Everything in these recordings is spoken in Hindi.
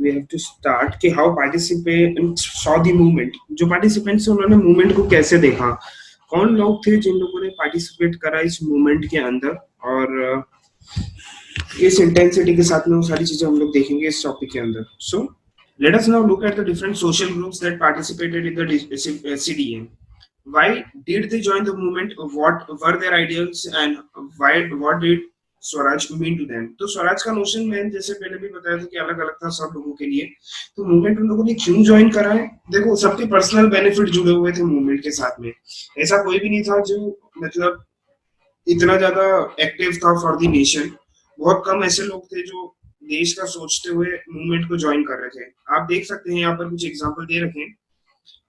we have to start कि how participants saw the movement. जो participants थे उन्होंने movement को कैसे देखा, कौन लोग थे जिन लोगों ने participate करा इस movement के अंदर, और इस intensity के साथ में वो सारी चीजें हम लोग देखेंगे इस topic के अंदर. So let us now look at the different social groups that participated in the CDM. Why did they join the movement? What were their ideals and what did Swaraj mean to them? तो स्वराज का नोशन मैंने जैसे पहले भी बताया था कि अलग अलग था सब लोगों के लिए. तो मूवमेंट उन लोगों ने क्यों ज्वाइन करा है? देखो, सबके पर्सनल बेनिफिट जुड़े हुए थे मूवमेंट के साथ में. ऐसा कोई भी नहीं था जो मतलब इतना ज्यादा एक्टिव था फॉर द नेशन. बहुत कम ऐसे लोग थे जो देश का सोचते हुए मूवमेंट को ज्वाइन कर रहे थे. आप देख सकते हैं यहाँ पर कुछ एग्जांपल दे रखे हैं.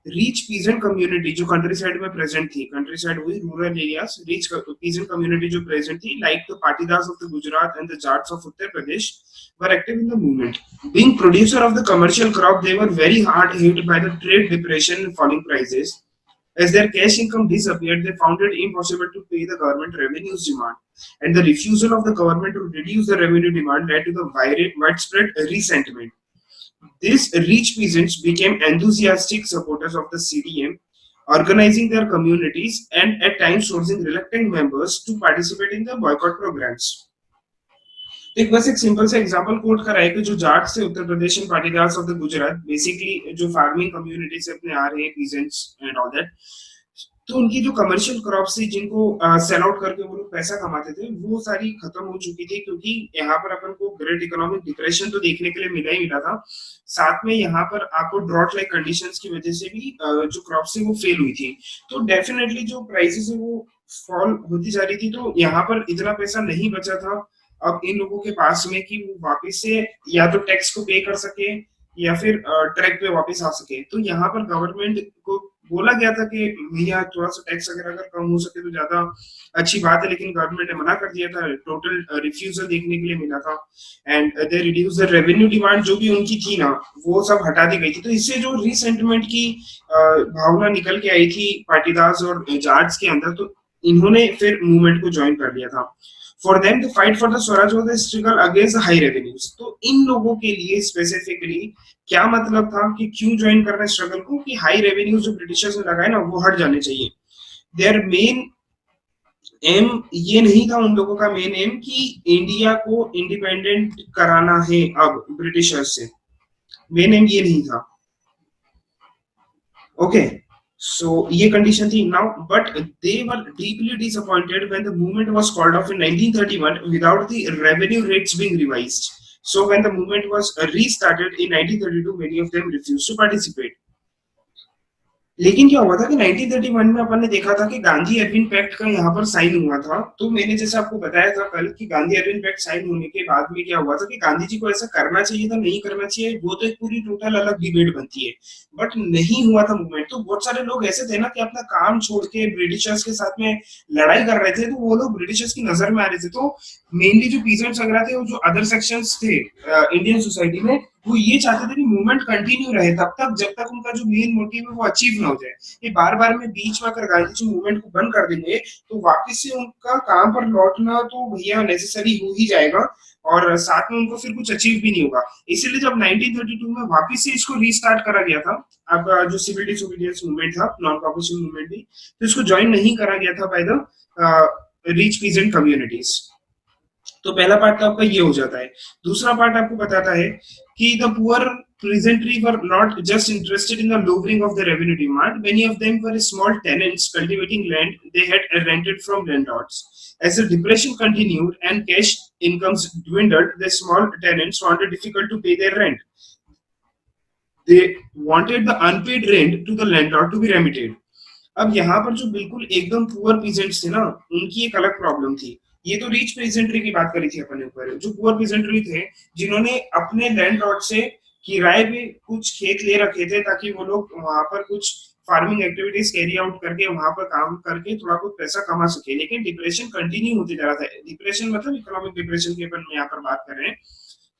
रिच पीजेंट कम्युनिटी जो कंट्री साइड में प्रेजेंट थी, कंट्री साइड हुई rural areas, rich peasant community जो प्रेजेंट थी, like the Patidars of the Gujarat and the Jats of Uttar Pradesh, were active in the movement. Being producer of the commercial crop, they were very hard hit by the trade depression and falling prices. As their cash income disappeared, they found it impossible to pay the government revenues demand, and the refusal of the government to reduce the revenue demand led to the widespread resentment. These rich peasants became enthusiastic supporters of the CDM, organizing their communities and at times forcing reluctant members to participate in the boycott programs. एक बस एक सिंपल सा एग्जांपल कोट करा है कि जो जाट से Uttar Pradesh and Patidars of the Gujarat, basically जो फार्मिंग कम्युनिटी से अपने आ रहे हैं पीजेंट्स एंड ऑल दैट, तो उनकी जो कमर्शियल क्रॉप्स थी जिनको सेल आउट करके वो लोग पैसा कमाते थे, वो सारी खत्म हो चुकी थी. क्योंकि यहाँ पर अपन को ग्रेट इकोनॉमिक डिप्रेशन तो देखने के लिए मिला ही मिला था, साथ में यहाँ पर आपको ड्रॉट लाइक कंडीशंस की वजह से भी जो क्रॉप्स थी वो फेल हुई थी. तो डेफिनेटली जो प्राइसेस है वो फॉल होती जा रही थी. तो यहाँ पर इतना पैसा नहीं बचा था अब इन लोगों के पास में कि वो वापस से या तो टैक्स को पे कर सके या फिर ट्रैक पे वापस आ सके. तो यहाँ पर गवर्नमेंट को बोला गया था कि भैया थोड़ा सा टैक्स अगर कम हो सके तो ज्यादा अच्छी बात है, लेकिन गवर्नमेंट ने मना कर दिया था. टोटल रिफ्यूजल देखने के लिए मिला था and they reduce the revenue demand जो भी उनकी थी ना, वो सब हटा दी गई थी. तो इससे जो रीसेंटमेंट की भावना निकल के आई थी पाटीदार्स और जाट्स के अंदर, तो इन्होंने फिर मूवमेंट को ज्वाइन कर लिया था. For them, the fight for the Swaraj was a struggle against the high revenues. तो इन लोगों के लिए स्पेसिफिकली क्या मतलब था कि क्यों ज्वाइन करना स्ट्रगल को, कि हाई रेवेन्यूज जो ब्रिटिशर्स ने लगाए ना वो हट जाने चाहिए. देयर मेन एम ये नहीं था उन लोगों का मेन एम कि इंडिया को इंडिपेंडेंट कराना है अब ब्रिटिशर्स से. मेन एम ये नहीं था. ओके, so ये condition थी now, but they were deeply disappointed when the movement was called off in 1931 without the revenue rates being revised. So when the movement was restarted in 1932, many of them refused to participate. लेकिन क्या हुआ था कि 1931 में अपन ने देखा था कि गांधी एर्विन पैक्ट का यहाँ पर साइन हुआ था. तो मैंने जैसे आपको बताया था कल कि गांधी एर्विन पैक्ट साइन होने के बाद में क्या हुआ था कि गांधी जी को ऐसा करना चाहिए था, नहीं करना चाहिए, वो तो एक पूरी टोटल अलग डिबेट बनती है, बट नहीं हुआ था मूवमेंट. तो बहुत सारे लोग ऐसे थे ना कि अपना काम छोड़ के ब्रिटिशर्स के साथ में लड़ाई कर रहे थे, तो वो लोग ब्रिटिशर्स की नजर में आ रहे थे. तो मेनली जो पीजेंट्स वगैरह थे, वो जो अदर सेक्शंस थे इंडियन सोसाइटी में, वो ये चाहते थे कि मूवमेंट कंटिन्यू रहे तब तक जब तक उनका जो मेन मोटिव है वो अचीव ना हो जाए. ये बार बार में बीच में अगर गांधी जी मूवमेंट को बंद कर देंगे तो वापस से उनका काम पर लौटना तो भैया नेसेसरी हो ही जाएगा, और साथ में उनको फिर कुछ अचीव भी नहीं होगा. इसीलिए जब 1932 में वापस से इसको रीस्टार्ट करा गया था, अब जो सिविल डिसोबीडियंस मूवमेंट था, नॉन कॉपरेशन मूवमेंट भी, तो इसको ज्वाइन नहीं करा गया था by the rich peasant communities. तो पहला पार्ट तो आपका ये हो जाता है. दूसरा पार्ट आपको बताता है कि the poor peasantry were not just interested in the lowering of the revenue demand. Many of them were small tenants cultivating land they had rented from landlords. As the depression continued and cash incomes dwindled, the small tenants found it difficult to pay their rent. They wanted the unpaid rent to the landlord to be remitted. अब यहाँ पर जो बिल्कुल एकदम पुअर पीजेंट्स थे ना, उनकी एक अलग प्रॉब्लम थी. ये तो रिच पीजेंट्री की बात करी थी अपने ऊपर. जो पुअर पीजेंट्री थे जिन्होंने अपने लैंडलॉर्ड से किराए पे कुछ खेत ले रखे थे ताकि वो लोग वहां पर कुछ फार्मिंग एक्टिविटीज कैरी आउट करके वहां पर काम करके थोड़ा बहुत पैसा कमा सके. लेकिन डिप्रेशन कंटिन्यू होते जा रहा था. डिप्रेशन मतलब इकोनॉमिक डिप्रेशन की अपन यहाँ पर बात कर रहे हैं.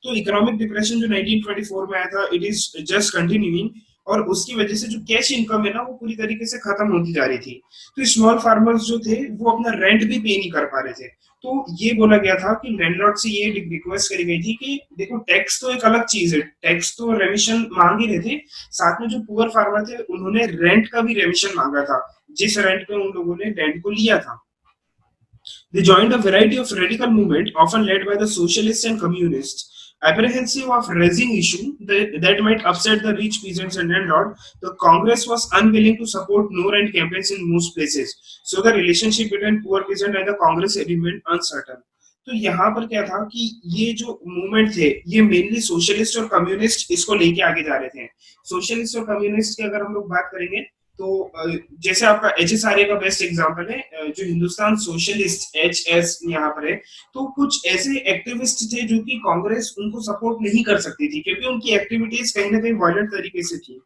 तो इकोनॉमिक डिप्रेशन जो 1924 में आया था, इट इज जस्ट कंटिन्यूइंग, और उसकी वजह से जो कैश इनकम है ना वो पूरी तरीके से खत्म होती जा रही थी. तो स्मॉल फार्मर्स जो थे वो अपना रेंट भी पे नहीं कर पा रहे थे. तो ये बोला गया था कि लैंडलॉर्ड से ये रिक्वेस्ट करी गई थी कि देखो टैक्स तो एक अलग चीज है, टैक्स तो रेमिशन मांग ही रहे थे, साथ में जो पुअर फार्मर थे उन्होंने रेंट का भी रेमिशन मांगा था, जिस रेंट पे उन लोगों ने लैंड को लिया था। They joined a variety of radical movements, often led by the socialists and communists. Apprehensive of raising issue that might upset the rich peasants and landlord, the Congress was unwilling to support no-rent campaigns in most places. So the relationship between poor peasant and the Congress remained uncertain. तो यहाँ पर क्या था कि ये जो मूवमेंट थे ये मेनली सोशलिस्ट और कम्युनिस्ट इसको लेके आगे जा रहे थे। सोशलिस्ट और कम्युनिस्ट की अगर हम लोग बात करेंगे तो जैसे आपका HSRA का बेस्ट एग्जांपल है, जो हिंदुस्तान सोशलिस्ट HS यहाँ पर है, तो कुछ ऐसे एक्टिविस्ट थे जो कि कांग्रेस उनको सपोर्ट नहीं कर सकती थी क्योंकि उनकी एक्टिविटीज कहीं ना कहीं वायलेंट तरीके से थी।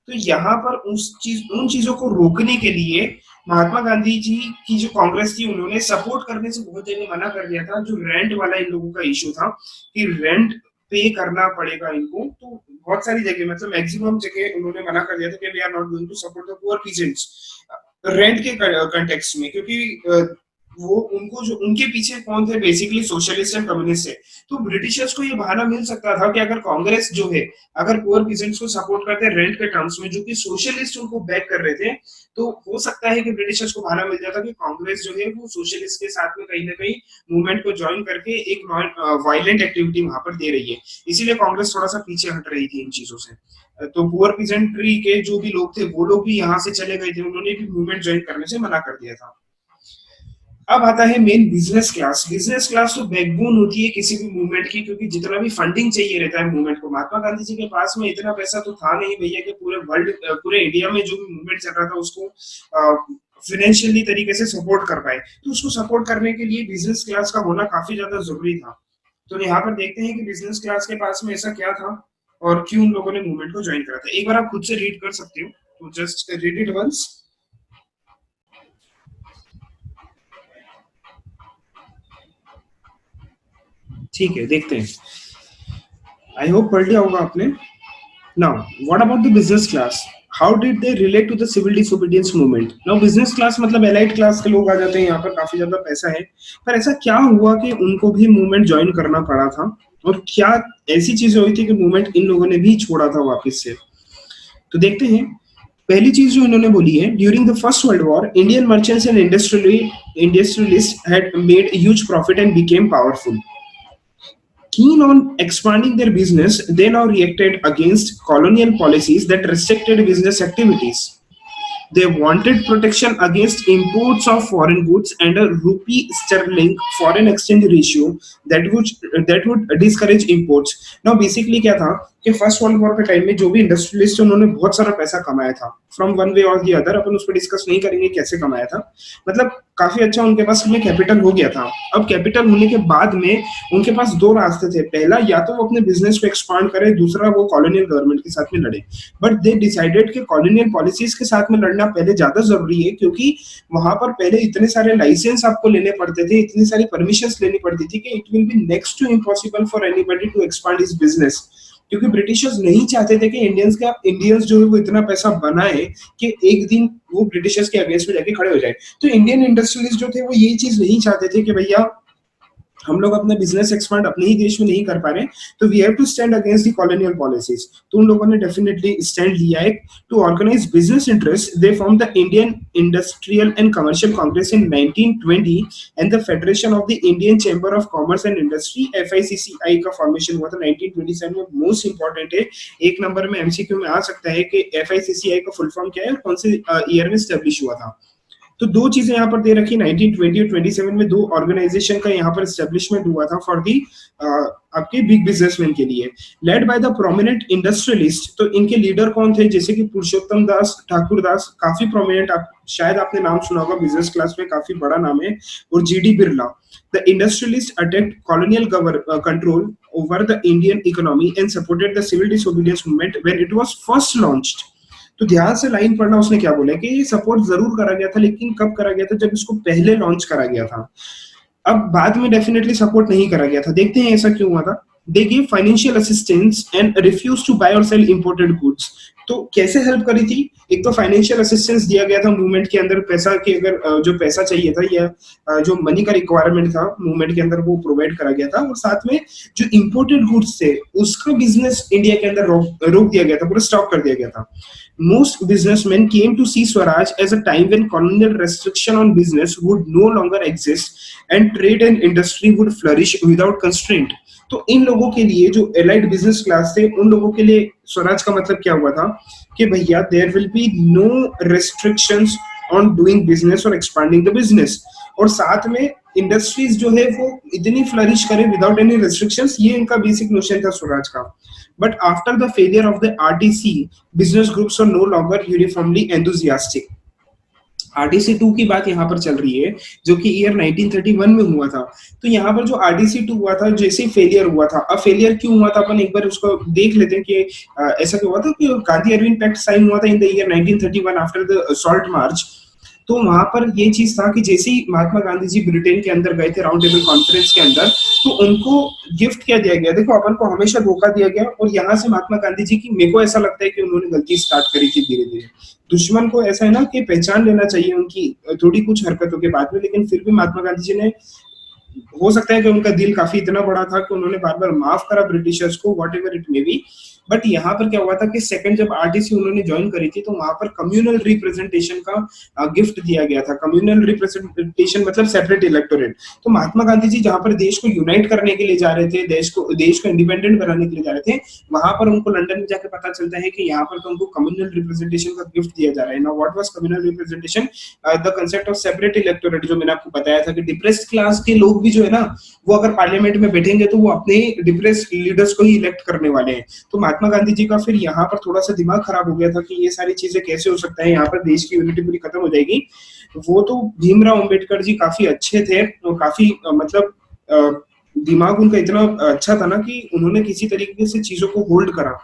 तो यहाँ पर उन चीजों को रोकने के लिए महात्मा गांधी जी की जो कांग्रेस थी उन्होंने सपोर्ट करने से बहुत जगह मना कर दिया था। जो रेंट वाला इन लोगों का इशू था कि रेंट पे करना पड़ेगा इनको, तो बहुत सारी जगह मतलब मैक्सिमम जगह उन्होंने मना कर दिया था कि we are not going to support the poor peasants rent के कंटेक्स्ट में, क्योंकि वो उनको जो उनके पीछे कौन थे बेसिकली सोशलिस्ट एंड कम्युनिस्ट है। तो ब्रिटिशर्स को ये बहाना मिल सकता था कि अगर कांग्रेस जो है अगर पुअर पीजेंट्स को सपोर्ट करते हैं रेंट के टर्म्स में जो कि सोशलिस्ट उनको बैक कर रहे थे, तो हो सकता है कि ब्रिटिशर्स को बहाना मिल जाता कि कांग्रेस जो है वो सोशलिस्ट के साथ में कहीं ना कहीं मूवमेंट को ज्वाइन करके एक वायलेंट एक्टिविटी वहां पर दे रही है, इसीलिए कांग्रेस थोड़ा सा पीछे हट रही थी इन चीजों से। तो पुअर पीजेंट्री के जो भी लोग थे वो लोग भी यहाँ से चले गए थे, उन्होंने भी मूवमेंट ज्वाइन करने से मना कर दिया था। अब आता है main business class. Business class तो बैकबोन होती है किसी भी मूवमेंट की, क्योंकि जितना भी फंडिंग चाहिए रहता है मूवमेंट को, महात्मा गांधी जी के पास में इतना पैसा तो था नहीं भैया कि पूरे वर्ल्ड पूरे इंडिया में जो भी मूवमेंट चल रहा था उसको फाइनेंशियली तरीके से सपोर्ट कर पाए। तो उसको सपोर्ट करने के लिए बिजनेस क्लास का होना काफी ज्यादा जरूरी था। तो यहाँ पर देखते हैं कि बिजनेस क्लास के पास में ऐसा क्या था और क्यों उन लोगों ने मूवमेंट को ज्वाइन करा था। एक बार आप खुद से रीड कर सकते हो, तो जस्ट रीड इट वंस। ठीक है, देखते हैं। आई होप पढ़ लिया होगा आपने। Now what about the business class, how did they relate to the civil disobedience movement. Now business class मतलब एलाइट क्लास के लोग आ जाते हैं, यहाँ पर काफी ज्यादा पैसा है, पर ऐसा क्या हुआ कि उनको भी मूवमेंट ज्वाइन करना पड़ा था और क्या ऐसी चीजें हुई थी कि मूवमेंट इन लोगों ने भी छोड़ा था वापस से। तो देखते हैं। पहली चीज जो इन्होंने बोली है, during the first world war Indian merchants and industrialist had made huge profit and became powerful. Keen on expanding their business, they now reacted against colonial policies that restricted business activities. They wanted protection against imports of foreign goods and a rupee sterling foreign exchange ratio that would discourage imports. Now basically क्या था कि फर्स्ट वर्ल्ड वॉर के टाइम में जो भी इंडस्ट्रियलिस्ट उन्होंने बहुत सारा पैसा कमाया था फ्रॉम वन वे और दी अदर, अपन उस पर डिस्कस नहीं करेंगे कैसे कमाया था, मतलब काफी अच्छा उनके पास में कैपिटल हो गया था। अब कैपिटल होने के बाद में उनके पास दो रास्ते थे, पहला या तो वो अपने बिजनेस को एक्सपांड करे, दूसरा वो कॉलोनियल गवर्नमेंट के साथ में लड़े। बट दे डिसाइडेड कि कॉलोनियल पॉलिसीज के साथ में लड़ना पहले ज्यादा जरूरी है, क्योंकि वहां पर पहले इतने सारे लाइसेंस आपको लेने पड़ते थे, इतनी सारी परमिशंस लेनी पड़ती थी कि it will be next to impossible for anybody to expand his business, क्योंकि ब्रिटिशर्स नहीं चाहते थे कि इंडियंस जो है वो इतना पैसा बनाए कि एक दिन वो ब्रिटिशर्स के अगेंस्ट में जाके खड़े हो जाए। तो इंडियन इंडस्ट्रियलिस्ट जो थे वो ये चीज नहीं चाहते थे कि भैया हम लोग अपना बिजनेस एक्सपांड अपने ही देश में नहीं कर पा रहे, तो we have to stand against the colonial policies. तो उन लोगों ने डेफिनेटली स्टैंड लिया है। To organise business interest they form the Indian Industrial and Commercial Congress in 1920 and the Federation of the Indian Chamber of Commerce and Industry FICCI का फॉर्मेशन हुआ था 1927 में। मोस्ट इंपॉर्टेंट है, एक नंबर में MCQ में आ सकता है कि FICCI का फुल फॉर्म क्या है और कौन से ईयर में स्टैब्लिश हुआ था। तो दो चीजें यहाँ पर दे रखी, 1920 और 27 में दो ऑर्गेनाइजेशन का यहाँ पर एस्टेब्लिशमेंट हुआ था फॉर दी आपके बिग बिजनेसमैन के लिए, led by the prominent industrialist. तो इनके लीडर कौन थे, जैसे कि पुरुषोत्तम दास ठाकुर दास, काफी प्रोमिनेंट, शायद आपने नाम सुना होगा, बिजनेस क्लास में काफी बड़ा नाम है, और GD Birla. The industrialists attacked colonial control over the Indian economy and supported the civil disobedience movement when it was first launched. तो ध्यान से लाइन पढ़ना, उसने क्या बोला कि ये सपोर्ट जरूर करा गया था, लेकिन कब करा गया था, जब इसको पहले लॉन्च करा गया था। अब बाद में डेफिनेटली सपोर्ट नहीं करा गया था। देखते हैं ऐसा क्यों हुआ था। They give financial assistance and refuse to buy और सेल इंपोर्टेड गुड्स। तो कैसे हेल्प करी थी? एक तो फाइनेंशियल असिस्टेंस दिया गया था मूवमेंट के अंदर, पैसा की अगर जो पैसा चाहिए था या जो मनी का रिक्वायरमेंट था मूवमेंट के अंदर वो प्रोवाइड करा गया था, और साथ में जो इंपोर्टेड गुड्स थे उसका बिजनेस इंडिया के अंदर रोक दिया गया था, पूरा स्टॉप कर दिया गया था। Most businessmen came to see Swaraj as a time when colonial restriction on business would no longer exist and trade and industry would flourish without constraint। तो इन लोगों के लिए जो एलाइड बिजनेस क्लास थे उन लोगों के लिए स्वराज का मतलब क्या हुआ था कि भैया there will be no restrictions on doing business और एक्सपांडिंग द बिजनेस, और साथ में इंडस्ट्रीज जो है वो इतनी फ्लरिश करे विदाउट एनी रेस्ट्रिक्शंस, ये इनका बेसिक नोशन था स्वराज का। But after the failure of the RTC, business groups are no longer uniformly enthusiastic. RTC 2 की बात यहाँ पर चल रही है जो कि ईयर 1931 में हुआ था। तो यहाँ पर जो आरटीसी 2 हुआ था जैसे फेलियर हुआ था, अब फेलियर क्यों हुआ था अपन एक बार उसको देख लेते हैं कि ऐसा क्यों हुआ था कि गांधी अरविंद पैक्ट साइन हुआ था in the year 1931 after the salt march. तो वहां पर ये चीज था कि जैसे ही महात्मा गांधी जी ब्रिटेन के अंदर गए थे राउंड टेबल कॉन्फ्रेंस के अंदर, तो उनको गिफ्ट क्या दिया गया? देखो अपन को हमेशा धोखा दिया गया, और यहाँ से महात्मा गांधी जी की मेरे को ऐसा लगता है कि उन्होंने गलती स्टार्ट करी थी धीरे धीरे। दुश्मन को ऐसा है ना कि पहचान लेना चाहिए उनकी थोड़ी कुछ हरकतों के बाद में, लेकिन फिर भी महात्मा गांधी जी ने, हो सकता है कि उनका दिल काफी इतना बड़ा था कि उन्होंने बार बार माफ करा ब्रिटिशर्स को, what ever it may be. But यहाँ पर क्या हुआ था कि सेकंड जब आरटीसी उन्होंने ज्वाइन करी थी तो वहां पर कम्युनल रिप्रेजेंटेशन का गिफ्ट दिया गया था। कम्युनल रिप्रेजेंटेशन मतलब सेपरेट इलेक्टोरेट। तो महात्मा गांधी जी जहां पर देश को यूनाइट करने के लिए जा रहे थे, देश को इंडिपेंडेंट बनाने के लिए जा रहे थे, वहां पर उनको लंदन में जाकर पता चलता है कि यहाँ पर तो उनको कम्युनल रिप्रेजेंटेशन का गिफ्ट दिया जा रहा है। Now what was communal representation? The concept of separate electorate, जो मैंने आपको बताया था कि डिप्रेस्ड क्लास के लोग भी जो है ना वो अगर पार्लियामेंट में बैठेंगे तो वो अपने डिप्रेस्ड लीडर्स को ही इलेक्ट करने वाले हैं। तो महात्मा गांधी जी का फिर यहाँ पर थोड़ा सा दिमाग खराब हो गया था कि ये सारी चीजें कैसे हो सकता है, यहाँ पर देश की यूनिटी पूरी खत्म हो जाएगी। वो तो भीमराव अंबेडकर जी काफी अच्छे थे और काफी मतलब दिमाग उनका इतना अच्छा था ना कि उन्होंने किसी तरीके से चीजों को होल्ड करा,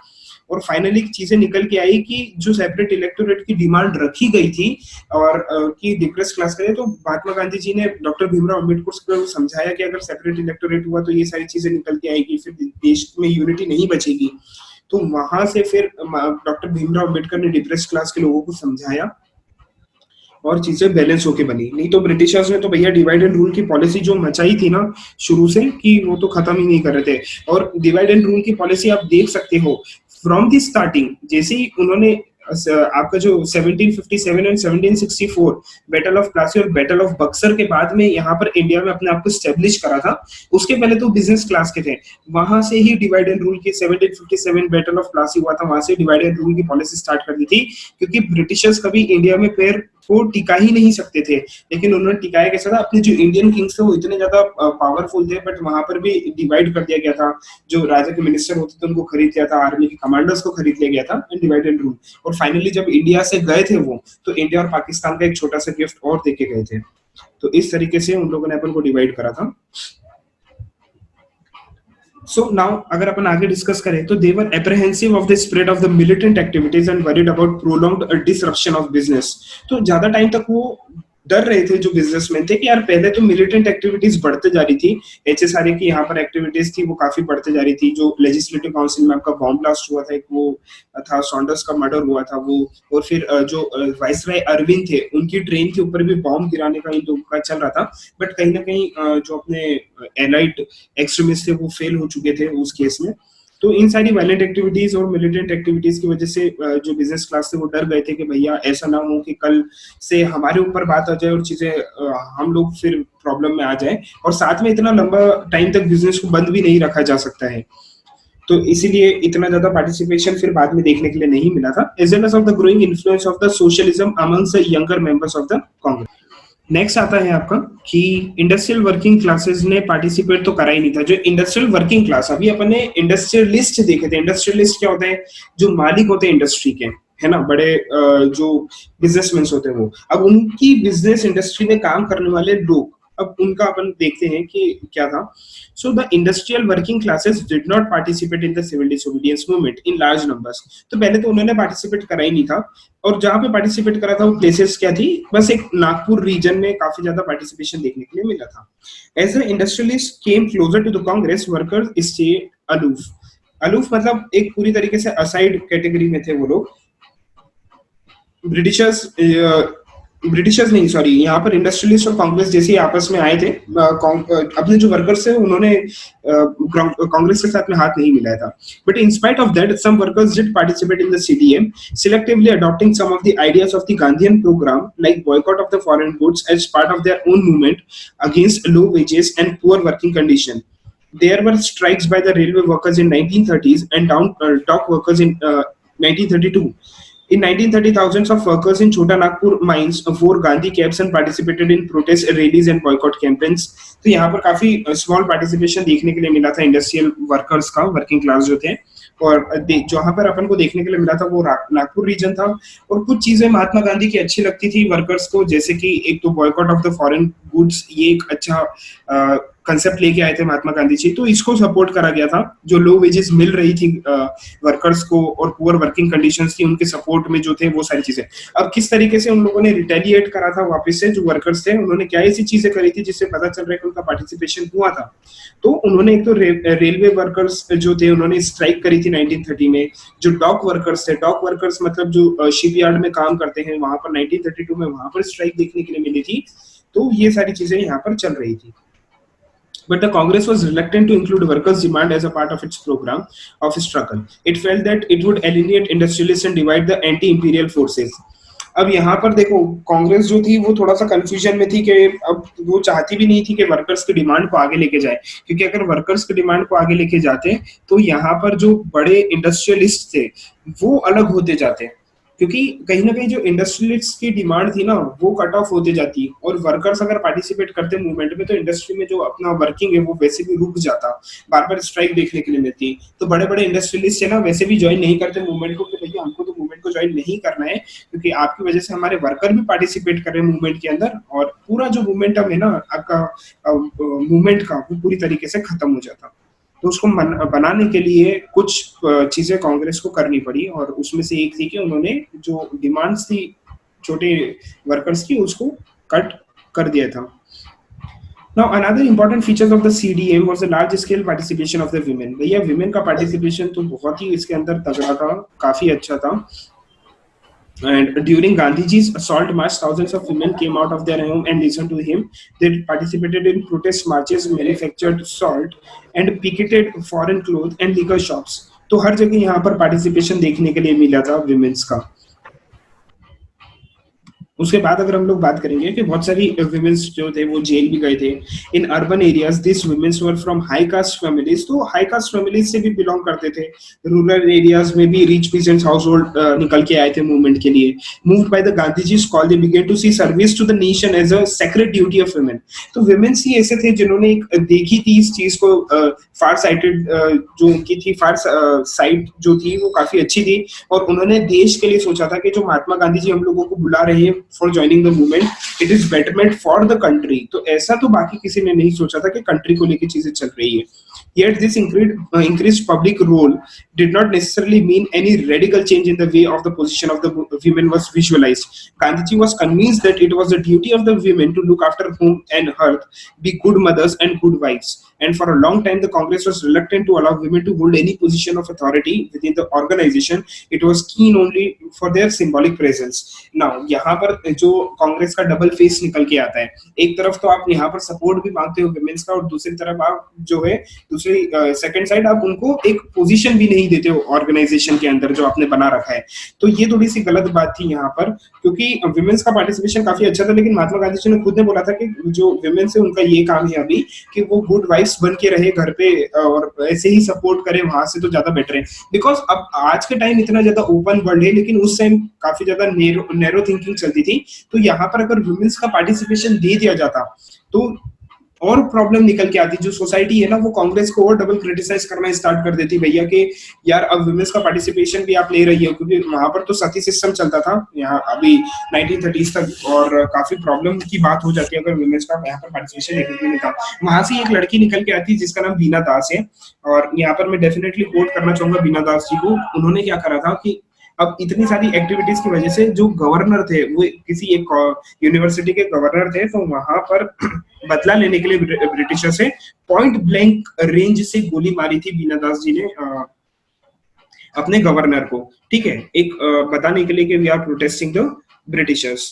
और फाइनली चीजें निकल के आई कि जो सेपरेट इलेक्टोरेट की डिमांड रखी गई थी और कि डिप्रेस क्लास करे, तो महात्मा गांधी जी ने डॉक्टर भीमराव अंबेडकर को समझाया कि अगर सेपरेट इलेक्टोरेट हुआ तो ये सारी चीजें निकल के आएगी, फिर देश में यूनिटी नहीं बचेगी। तो वहां से फिर डॉक्टर भीमराव अंबेडकर ने डिप्रेस क्लास के लोगों को समझाया और चीजें बैलेंस होके बनी। नहीं तो ब्रिटिशर्स ने तो भैया डिवाइड एंड रूल की पॉलिसी जो मचाई थी ना शुरू से, कि वो तो खत्म ही नहीं कर रहे थे। और डिवाइड एंड रूल की पॉलिसी आप देख सकते हो फ्रॉम दी स्टार्टिंग, जैसे ही उन्होंने आपका जो 1757 एंड 1764 बैटल ऑफ प्लासी और बैटल ऑफ बक्सर के बाद में यहाँ पर इंडिया में अपने आप को स्टेब्लिश करा था, उसके पहले तो बिजनेस क्लास के थे। वहां से ही डिवाइड एंड रूल की 1757 बैटल ऑफ प्लासी हुआ था, वहां से डिवाइड एंड रूल की पॉलिसी स्टार्ट कर दी थी, क्योंकि ब्रिटिशर्स कभी इंडिया में पैर को टिका ही नहीं सकते थे। लेकिन उन्होंने टिकाया कैसा था? अपने जो इंडियन किंग्स थे वो इतने ज्यादा पावरफुल थे, बट वहां पर भी डिवाइड कर दिया गया था। जो राजा के मिनिस्टर होते थे उनको खरीद लिया था, आर्मी के कमांडर्स को खरीद लिया गया था, एंड डिवाइड एंड रूल। और फाइनली जब इंडिया से गए थे वो, तो इंडिया और पाकिस्तान का एक छोटा सा गिफ्ट और देके गए थे। तो इस तरीके से उन लोगों ने अपन को डिवाइड करा था। सो नाउ अगर अपन आगे डिस्कस करें तो they were apprehensive of the spread of the militant activities and worried about prolonged disruption of business. तो ज्यादा टाइम तक वो डर रहे थे जो बिजनेसमैन थे कि यार पहले तो मिलिटेंट एक्टिविटीज बढ़ते जा रही थी, एचएसआरए की यहाँ पर एक्टिविटीज थी वो काफी बढ़ते जा रही थी। जो लेजिस्लेटिव काउंसिल में आपका बॉम्ब ब्लास्ट हुआ था, एक वो था सॉन्डर्स का मर्डर हुआ था वो, और फिर जो वाइसराय अरविंद थे उनकी ट्रेन के ऊपर भी बॉम्ब गिराने का इन लोगों का चल रहा था। बट कहीं ना कहीं जो अपने एलाइड एक्सट्रीमिस्ट थे वो फेल हो चुके थे उस केस में। तो इन सारी वायलेंट एक्टिविटीज और मिलिटेंट एक्टिविटीज की वजह से जो बिजनेस क्लास थे वो डर गए थे कि भैया ऐसा ना हो कि कल से हमारे ऊपर बात आ जाए और चीजें हम लोग फिर प्रॉब्लम में आ जाए, और साथ में इतना लंबा टाइम तक बिजनेस को बंद भी नहीं रखा जा सकता है। तो इसीलिए इतना ज्यादा पार्टिसिपेशन फिर बाद में देखने के लिए नहीं मिला था, as well as of the growing influence of the socialism amongst the younger members of the Congress. Next आता है आपका कि इंडस्ट्रियल वर्किंग क्लासेस ने पार्टिसिपेट तो करा ही नहीं था। जो इंडस्ट्रियल वर्किंग क्लास, अभी अपन ने इंडस्ट्रियलिस्ट देखे थे। इंडस्ट्रियलिस्ट क्या होते हैं? जो मालिक होते हैं इंडस्ट्री के, है ना, बड़े जो बिजनेसमैन होते हैं वो। अब उनकी बिजनेस इंडस्ट्री में काम करने वाले लोग अब उनका अपन देखते हैं कि क्या था। So the industrial working classes did not participate in the civil disobedience movement in large numbers. तो पहले तो उन्होंने पार्टिसिपेट करा ही नहीं था, और जहां पे पार्टिसिपेट करा था वो प्लेसेस क्या थी, बस एक नागपुर रीजन में काफी ज्यादा पार्टिसिपेशन देखने के लिए मिला था। As the industrialist came closer to the Congress, workers stay aloof. Aloof मतलब एक पूरी तरीके से असाइड कैटेगरी में थे वो लोग। ब्रिटिशर्स ब्रिटिशर्स नहीं, सॉरी, यहाँ पर इंडस्ट्रियलिस्ट और कांग्रेस जैसे ही आपस में आए थे, अपने जो वर्कर्स थे उन्होंने कांग्रेस के साथ में हाथ नहीं मिलाया था। But in spite of that some workers did participate in the CDM, selectively adopting some of the ideas of the Gandhian program, like boycott of the foreign goods as part of their own movement against low wages and poor working condition. There were strikes by the railway workers in 1930s and dock workers in 1932. In 1930, thousands of workers in Chota Nagpur mines wore Gandhi caps and participated in protest rallies and boycott campaigns. तो यहाँ पर काफी स्मॉल पार्टिसिपेशन देखने के लिए मिला था इंडस्ट्रियल वर्कर्स का, वर्किंग क्लास जो थे। और जहां पर अपन को देखने के लिए मिला था वो नागपुर रीजन था। और कुछ चीजें महात्मा गांधी की अच्छी लगती थी वर्कर्स को, जैसे कि एक तो boycott of the foreign goods, ये एक अच्छा कंसेप्ट लेके आए थे महात्मा गांधी जी, तो इसको सपोर्ट करा गया था। जो लो वेजेस मिल रही थी वर्कर्स को और पुअर वर्किंग कंडीशंस थी, उनके सपोर्ट में जो थे वो सारी चीजें। अब किस तरीके से उन लोगों ने रिटेलिएट करा था वापस से, जो वर्कर्स थे उन्होंने क्या ऐसी चीजें करी थी जिससे पता चल रहा है कि उनका पार्टिसिपेशन हुआ था। तो उन्होंने एक तो रेलवे वर्कर्स जो थे उन्होंने स्ट्राइक करी थी 1930 में। जो डॉक वर्कर्स थे, डॉक वर्कर्स मतलब जो शिपयार्ड में काम करते हैं, वहां पर 1932 में वहां पर स्ट्राइक देखने के लिए मिली थी। तो ये सारी चीजें यहाँ पर चल रही थी। But the Congress was reluctant to include workers' demand as a part of its program of struggle. It felt that it would alienate industrialists and divide the anti-imperial forces. अब यहाँ पर देखो, कांग्रेस जो थी वो थोड़ा सा कंफ्यूजन में थी कि अब वो चाहती भी नहीं थी कि वर्कर्स की डिमांड को आगे लेके जाए, क्योंकि अगर वर्कर्स की डिमांड को आगे लेके जाते तो यहाँ पर जो बड़े इंडस्ट्रियलिस्ट थे वो अलग होते जाते, क्योंकि कहीं ना कहीं जो इंडस्ट्रियलिस्ट की डिमांड थी ना वो कट ऑफ होते जाती, और वर्कर्स अगर पार्टिसिपेट करते मूवमेंट में तो इंडस्ट्री में जो अपना वर्किंग है वो वैसे भी रुक जाता, बार बार स्ट्राइक देखने के लिए मिलती। तो बड़े बड़े इंडस्ट्रियलिस्ट है ना वैसे भी ज्वाइन नहीं करते मूवमेंट को, कि भैया हमको तो मूवमेंट को ज्वाइन नहीं करना है, क्योंकि आपकी वजह से हमारे वर्कर भी पार्टिसिपेट कर रहे हैं मूवमेंट के अंदर, और पूरा जो मूवमेंटम है ना आपका मूवमेंट का वो पूरी तरीके से खत्म हो जाता। तो उसको बनाने के लिए कुछ चीजें कांग्रेस को करनी पड़ी, और उसमें से एक थी कि उन्होंने जो डिमांड्स थी छोटे वर्कर्स की उसको कट कर दिया था। Now another important features of the CDM was the large scale participation of the women. भैया women का participation तो बहुत ही इसके अंदर तगड़ा था, काफी अच्छा था। And during Gandhiji's assault march, thousands of women came out of their home and listened to him. They participated in protest marches, manufactured salt, and picketed foreign clothes and liquor shops. तो हर जगह यहाँ पर पार्टिसिपेशन देखने के लिए मिला था विमेन्स का। उसके बाद अगर हम लोग बात करेंगे कि बहुत सारी वुमेन्स जो थे वो जेल भी गए थे। In urban areas this womens were from high caste families, तो हाई कास्ट फैमिलीज से भी बिलोंग करते थे। रूरल एरियाज में भी रिच पीसेंट्स हाउस होल्ड निकल के आए थे मूवमेंट के लिए। मूव्ड बाय द गांधीजी's call, they began to see service to the nation as a sacred duty of women. तो वुमेन्स ही ऐसे थे जिन्होंने एक देखी थी इस चीज को, फार साइटेड जो उनकी थी, फार साइट जो थी वो काफी अच्छी थी, और उन्होंने देश के लिए सोचा था कि जो महात्मा गांधी जी हम लोगों को बुला रहे हैं for joining the movement, it is betterment for the country. तो ऐसा तो बाकी किसी ने नहीं सोचा था कि कंट्री को लेकर चीजें चल रही है। Yet this increased public role did not necessarily mean any radical change in the way of the position of the women was visualized. Gandhiji was convinced that it was the duty of the women to look after home and hearth, be good mothers and good wives. And for a long time, the Congress was reluctant to allow women to hold any position of authority within the organization. It was keen only for their symbolic presence. Now, यहाँ पर जो कांग्रेस का डबल फेस निकल के आता है, एक तरफ तो आप यहाँ पर सपोर्ट भी मांगते हो विमेन्स का, और दूसरी तरफ आप जो है सेकंड साइड आप उनको एक पोजीशन भी नहीं देते हो ऑर्गेनाइजेशन के अंदर जो आपने बना रखा है। तो ये थोड़ी सी गलत बात थी यहाँ पर, क्योंकि विमेन्स का पार्टिसिपेशन काफी अच्छा था, लेकिन महात्मा गांधी जी ने खुद ने बोला था कि जो विमेन्स है उनका ये काम है अभी कि वो गुड वाइफ्स बन के रहे घर पे, और ऐसे ही सपोर्ट करे वहां से तो ज्यादा बेटर है। बिकॉज अब आज के टाइम इतना ज्यादा ओपन वर्ल्ड है, लेकिन उस टाइम काफी ज्यादा नैरो थिंकिंग चलती थी। तो यहाँ पर अगर विमेन्स का पार्टिसिपेशन दे दिया जाता तो और प्रॉब्लम निकल के आती, जो सोसाइटी है ना वो कांग्रेस को और डबल क्रिटिसाइज करना स्टार्ट कर देती भैया कि यार अब वुमेन्स का पार्टिसिपेशन भी आप ले रही हो, क्योंकि वहां पर तो सती सिस्टम चलता था यहाँ अभी 1930s तक, और काफी प्रॉब्लम की बात हो जाती है अगर वुमेन्स का यहाँ पर पार्टिसिपेशन देखने नहीं था। वहां से एक लड़की निकल के आती है जिसका नाम बीना दास है, और यहाँ पर मैं डेफिनेटली कोट करना चाहूंगा बीना दास जी को। उन्होंने क्या करा था कि अब इतनी सारी एक्टिविटीज की वजह से जो गवर्नर थे वो किसी एक यूनिवर्सिटी के गवर्नर थे, तो वहां पर बदला लेने के लिए ब्रिटिशर से पॉइंट ब्लैंक रेंज से गोली मारी थी बीना दास जी ने अपने गवर्नर को, ठीक है, एक बताने के लिए कि we are protesting the Britishers.